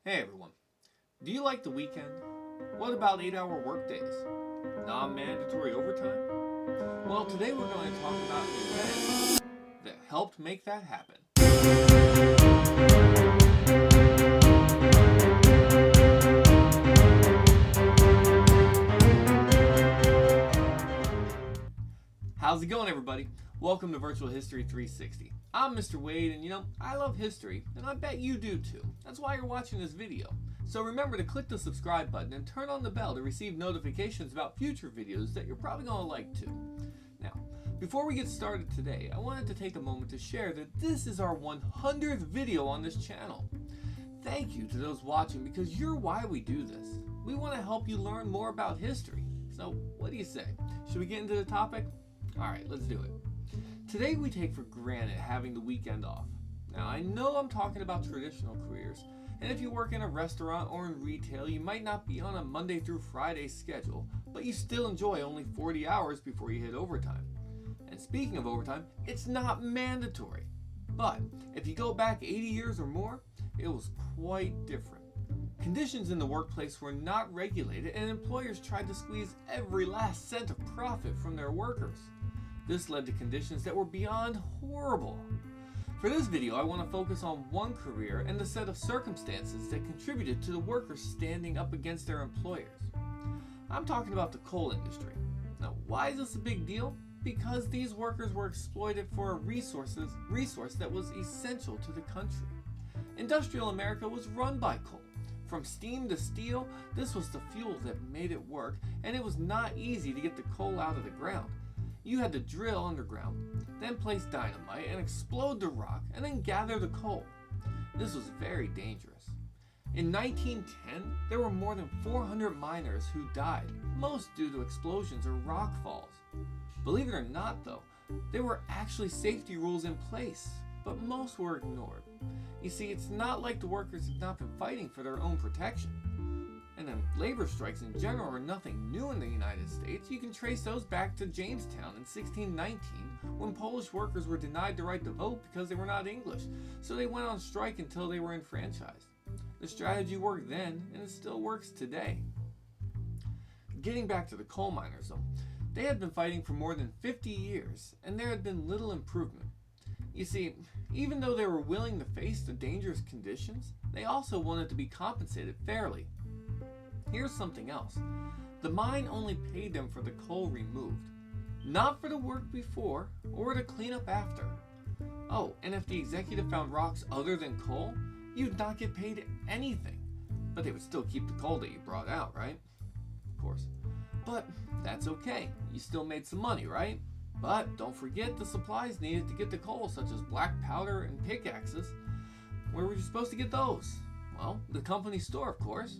Hey everyone, do you like the weekend? What about 8-hour workdays? Non-mandatory overtime? Well, today we're going to talk about an event that helped make that happen. How's it going, everybody? Welcome to Virtual History 360. I'm Mr. Wade, and I love history, and I bet you do too. That's why you're watching this video. So remember to click the subscribe button and turn on the bell to receive notifications about future videos that you're probably going to like too. Now, before we get started today, I wanted to take a moment to share that this is our 100th video on this channel. Thank you to those watching because you're why we do this. We want to help you learn more about history. So, what do you say? Should we get into the topic? Alright, let's do it. Today we take for granted having the weekend off. Now I know I'm talking about traditional careers, and if you work in a restaurant or in retail, you might not be on a Monday through Friday schedule, but you still enjoy only 40 hours before you hit overtime. And speaking of overtime, it's not mandatory. But if you go back 80 years or more, it was quite different. Conditions in the workplace were not regulated, and employers tried to squeeze every last cent of profit from their workers. This led to conditions that were beyond horrible. For this video, I want to focus on one career and the set of circumstances that contributed to the workers standing up against their employers. I'm talking about the coal industry. Now, why is this a big deal? Because these workers were exploited for a resource that was essential to the country. Industrial America was run by coal. From steam to steel, this was the fuel that made it work, and it was not easy to get the coal out of the ground. You had to drill underground, then place dynamite and explode the rock, and then gather the coal. This was very dangerous. In 1910, there were more than 400 miners who died, most due to explosions or rock falls. Believe it or not though, there were actually safety rules in place, but most were ignored. You see, it's not like the workers had not been fighting for their own protection. And then labor strikes in general are nothing new in the United States. You can trace those back to Jamestown in 1619 when Polish workers were denied the right to vote because they were not English, so they went on strike until they were enfranchised. The strategy worked then, and it still works today. Getting back to the coal miners though, they had been fighting for more than 50 years, and there had been little improvement. You see, even though they were willing to face the dangerous conditions, they also wanted to be compensated fairly. Here's something else. The mine only paid them for the coal removed, not for the work before or to clean up after. Oh, and if the executive found rocks other than coal, you'd not get paid anything. But they would still keep the coal that you brought out, right? Of course. But that's okay. You still made some money, right? But don't forget the supplies needed to get the coal, such as black powder and pickaxes. Where were you supposed to get those? Well, the company store, of course.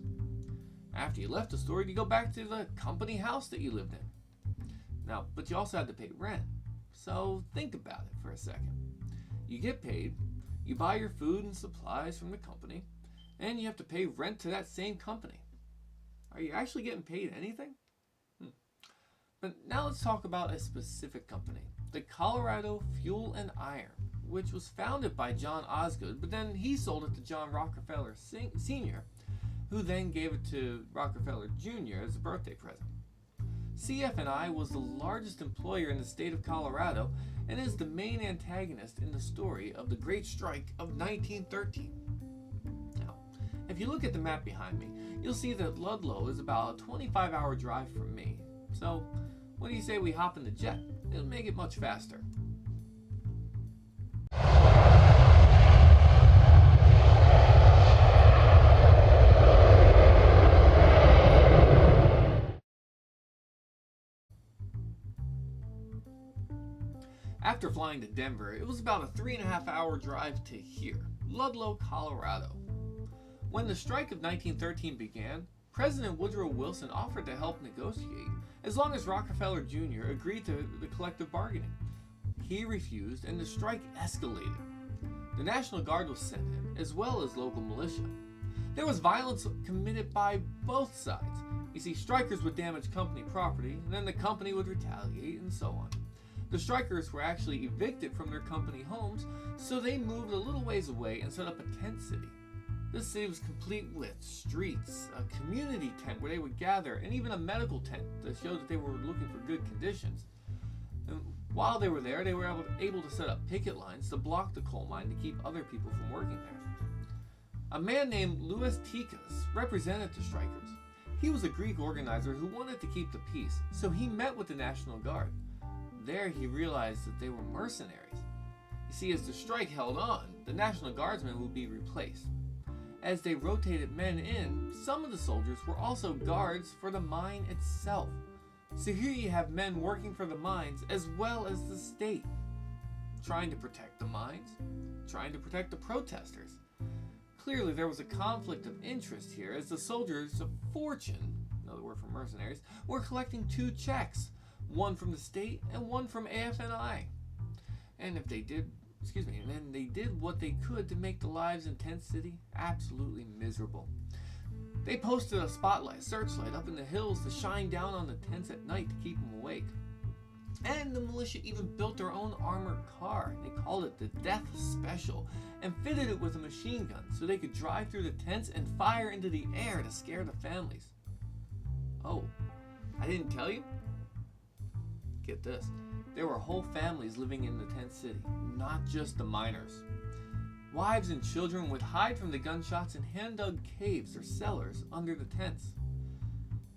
After you left the store, you go back to the company house that you lived in. Now, but you also had to pay rent. So think about it for a second. You get paid, you buy your food and supplies from the company, and you have to pay rent to that same company. Are you actually getting paid anything? But now let's talk about a specific company, the Colorado Fuel and Iron, which was founded by John Osgood, but then he sold it to John Rockefeller Sr., who then gave it to Rockefeller Jr. as a birthday present. CF&I was the largest employer in the state of Colorado and is the main antagonist in the story of the Great Strike of 1913. Now, if you look at the map behind me, you'll see that Ludlow is about a 25-hour drive from me. So, what do you say we hop in the jet? It'll make it much faster. After flying to Denver, it was about a 3.5-hour drive to here, Ludlow, Colorado. When the strike of 1913 began, President Woodrow Wilson offered to help negotiate as long as Rockefeller Jr. agreed to the collective bargaining. He refused, and the strike escalated. The National Guard was sent in, as well as local militia. There was violence committed by both sides. You see, strikers would damage company property, and then the company would retaliate, and so on. The strikers were actually evicted from their company homes, so they moved a little ways away and set up a tent city. This city was complete with streets, a community tent where they would gather, and even a medical tent to show that they were looking for good conditions. And while they were there, they were able to set up picket lines to block the coal mine to keep other people from working there. A man named Louis Tikas represented the strikers. He was a Greek organizer who wanted to keep the peace, so he met with the National Guard. There he realized that they were mercenaries. You see, as the strike held on, the National Guardsmen would be replaced. As they rotated men in, some of the soldiers were also guards for the mine itself. So here you have men working for the mines as well as the state, trying to protect the mines, trying to protect the protesters. Clearly there was a conflict of interest here, as the soldiers of fortune, another word for mercenaries, were collecting two checks, one from the state and one from AFNI. And they did what they could to make the lives in Tent City absolutely miserable. They posted a searchlight up in the hills to shine down on the tents at night to keep them awake. And the militia even built their own armored car. They called it the Death Special and fitted it with a machine gun so they could drive through the tents and fire into the air to scare the families. Oh, I didn't tell you? Get this. There were whole families living in the tent city, not just the miners. Wives and children would hide from the gunshots in hand-dug caves or cellars under the tents.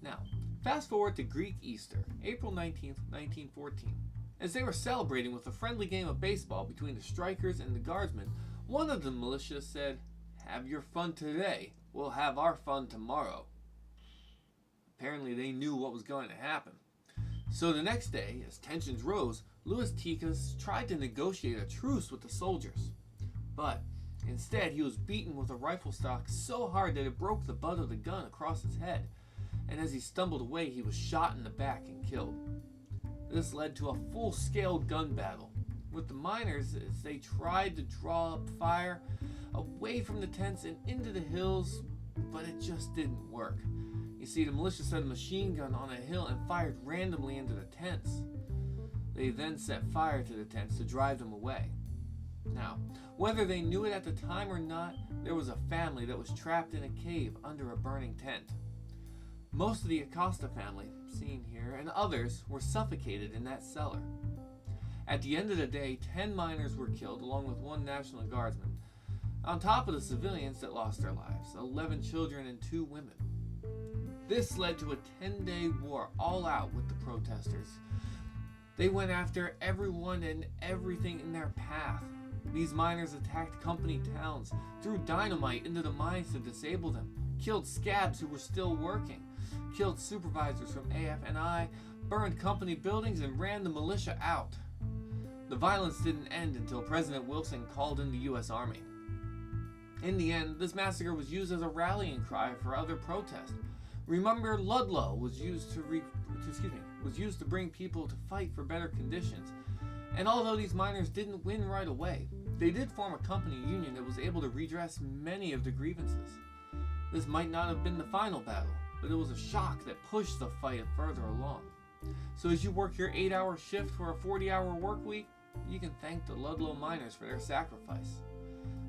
Now, fast forward to Greek Easter, April 19th, 1914. As they were celebrating with a friendly game of baseball between the strikers and the guardsmen, one of the militia said, "Have your fun today, we'll have our fun tomorrow." Apparently they knew what was going to happen. So the next day, as tensions rose, Louis Tikas tried to negotiate a truce with the soldiers. But instead, he was beaten with a rifle stock so hard that it broke the butt of the gun across his head. And as he stumbled away, he was shot in the back and killed. This led to a full-scale gun battle with the miners as they tried to draw up fire away from the tents and into the hills, but it just didn't work. You see, the militia set a machine gun on a hill and fired randomly into the tents. They then set fire to the tents to drive them away. Now, whether they knew it at the time or not, there was a family that was trapped in a cave under a burning tent. Most of the Acosta family, seen here, and others were suffocated in that cellar. At the end of the day, 10 miners were killed along with one National Guardsman, on top of the civilians that lost their lives, 11 children and 2 women. This led to a 10-day war all out with the protesters. They went after everyone and everything in their path. These miners attacked company towns, threw dynamite into the mines to disable them, killed scabs who were still working, killed supervisors from AFNI, burned company buildings, and ran the militia out. The violence didn't end until President Wilson called in the U.S. Army. In the end, this massacre was used as a rallying cry for other protests. Remember, Ludlow was used to bring people to fight for better conditions. And although these miners didn't win right away, they did form a company union that was able to redress many of the grievances. This might not have been the final battle, but it was a shock that pushed the fight further along. So as you work your 8-hour shift for a 40-hour work week, you can thank the Ludlow miners for their sacrifice.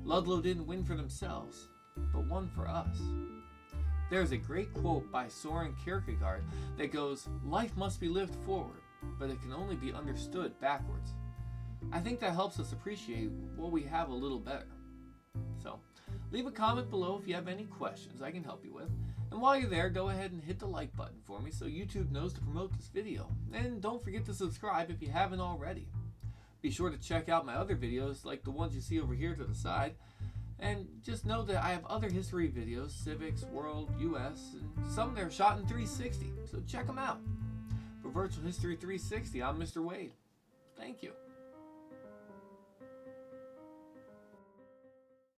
Ludlow didn't win for themselves, but won for us. There's a great quote by Soren Kierkegaard that goes, "Life must be lived forward, but it can only be understood backwards." I think that helps us appreciate what we have a little better. So, leave a comment below if you have any questions I can help you with. And while you're there, go ahead and hit the like button for me so YouTube knows to promote this video. And don't forget to subscribe if you haven't already. Be sure to check out my other videos like the ones you see over here to the side. And just know that I have other history videos, civics, world, US, and some that are shot in 360, so check them out. For Virtual History 360, I'm Mr. Wade. Thank you.